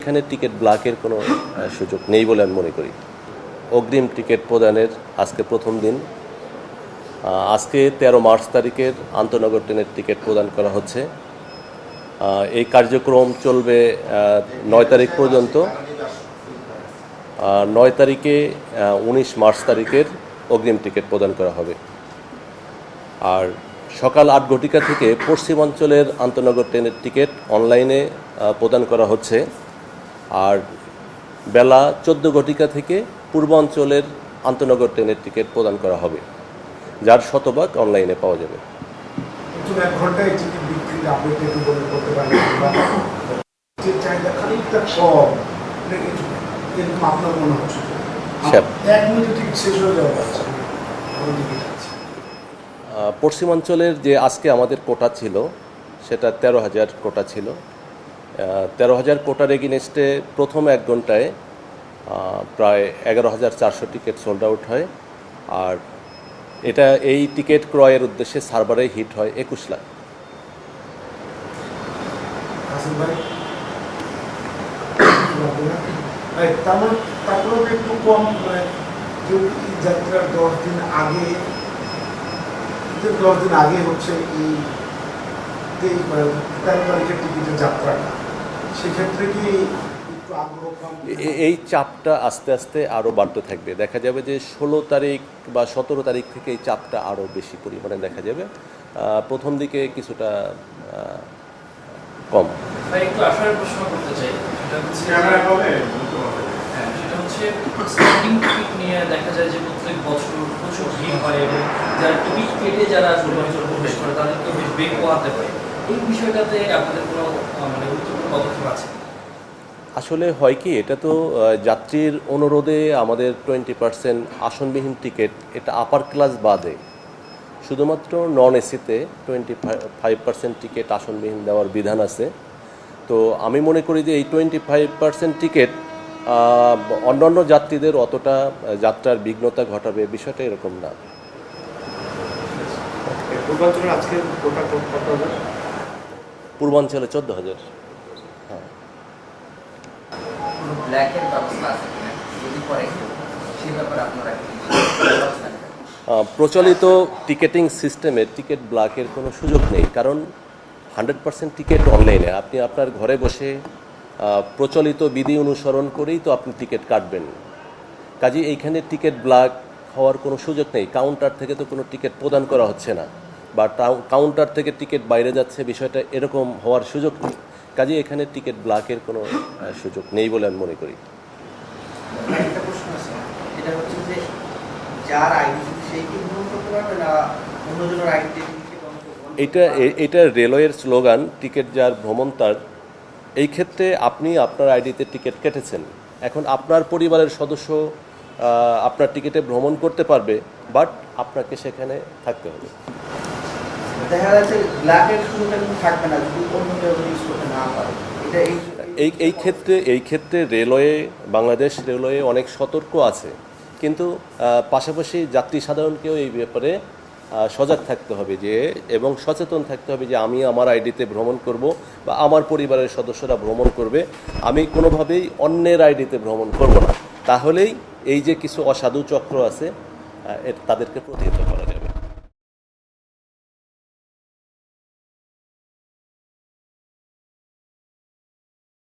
এখানে টিকিট ব্লকের কোনো সুযোগ নেই বলে আমি মনে করি। অগ্রিম টিকিট প্রদানের আজকে প্রথম দিন। আজকে 13 মার্চ তারিখের আন্তনগর ট্রেনের টিকিট প্রদান করা হচ্ছে। এই কার্যক্রম চলবে 9 তারিখ পর্যন্ত। 9 তারিখে 19 মার্চ তারিখের অগ্রিম টিকিট প্রদান করা হবে। আর সকাল 8 ঘটিকা থেকে পশ্চিমাঞ্চলের আন্তনগর ট্রেনের টিকিট অনলাইনে প্রদান করা হচ্ছে। আর বেলা 14 ঘটিকা থেকে পূর্বাঞ্চলের আন্তনগর ট্রেনের টিকিট প্রদান করা হবে, যার শতভাগ অনলাইনে পাওয়া যাবে। পশ্চিমাঞ্চলের যে আজকে আমাদের কোটা ছিল সেটা 13,000 কোটা ছিল। 13,000 কোটার এগেইনস্টে প্রথম 1 ঘন্টায় প্রায় 11,400 টিকিট সোল্ড আউট হয়। আর এই টিকিট ক্রয়ের উদ্দেশ্যে সার্ভারে হিট হয় 21 লাখ। হচ্ছে এই চাপটা আস্তে আস্তে আরও বাড়তে থাকবে। দেখা যাবে যে 16 তারিখ বা 17 তারিখ থেকে এই চাপটা আরও বেশি পরিমাণে দেখা যাবে। প্রথম দিকে কিছুটা কম। একটু আসলে প্রশ্ন করতে চাই, সেটা হচ্ছে স্ট্যান্ডিং টিকিট নিয়ে দেখা যায় যে প্রত্যেক বছর প্রচুর ভিড় হয় এবং যারা টিকিট কেটে যারা পূর্বাঞ্চল প্রবেশ করে তাদেরকে বেশ বেগ পোহাতে হয়। এই বিষয়টাতে আপনাদের কোনো গুরুত্বপূর্ণ পদক্ষেপ আছে? আসলে হয় কি, এটা তো যাত্রীর অনুরোধে আমাদের 20% আসনবিহীন টিকিট, এটা আপার ক্লাস বাদে শুধুমাত্র নন এসিতে 25% টিকিট আসনবিহীন দেওয়ার বিধান আছে। তো আমি মনে করি যে এই 25% টিকিট অন্যান্য যাত্রীদের অতটা যাত্রার বিঘ্নতা ঘটাবে, বিষয়টা এরকম না। পূর্বাঞ্চলে 14,000। প্রচলিত টিকেটিং সিস্টেমে টিকিট ব্লকের কোনো সুযোগ নেই, কারণ 100% টিকিট অনলাইনে। আপনি আপনার ঘরে বসে প্রচলিত বিধি অনুসরণ করেই তো আপনি টিকিট কাটবেন। কাজে এইখানে টিকিট ব্লক হওয়ার কোনো সুযোগ নেই। কাউন্টার থেকে তো কোনো টিকিট প্রদান করা হচ্ছে না, বা কাউন্টার থেকে টিকিট বাইরে যাচ্ছে, বিষয়টা এরকম হওয়ার সুযোগ নেই। কাজে এখানে টিকিট ব্লকের কোনো সুযোগ নেই বলে আমি মনে করি। এটা রেলওয়ের স্লোগান, টিকিট যার ভ্রমণ তার। এই ক্ষেত্রে আপনি আপনার আইডিতে টিকিট কেটেছেন, এখন আপনার পরিবারের সদস্য আপনার টিকিটে ভ্রমণ করতে পারবে, বাট আপনাকে সেখানে থাকতে হবে। এই ক্ষেত্রে রেলওয়ে, বাংলাদেশ রেলওয়ে অনেক সতর্ক আছে, কিন্তু পাশাপাশি যাত্রী সাধারণকেও এই ব্যাপারে সজাগ থাকতে হবে এবং সচেতন থাকতে হবে যে আমি আমার আইডিতে ভ্রমণ করব বা আমার পরিবারের সদস্যরা ভ্রমণ করবে, আমি কোনোভাবেই অন্যের আইডিতে ভ্রমণ করব না। তাহলেই এই যে কিছু অসাধু চক্র আছে তাদেরকে প্রতিহত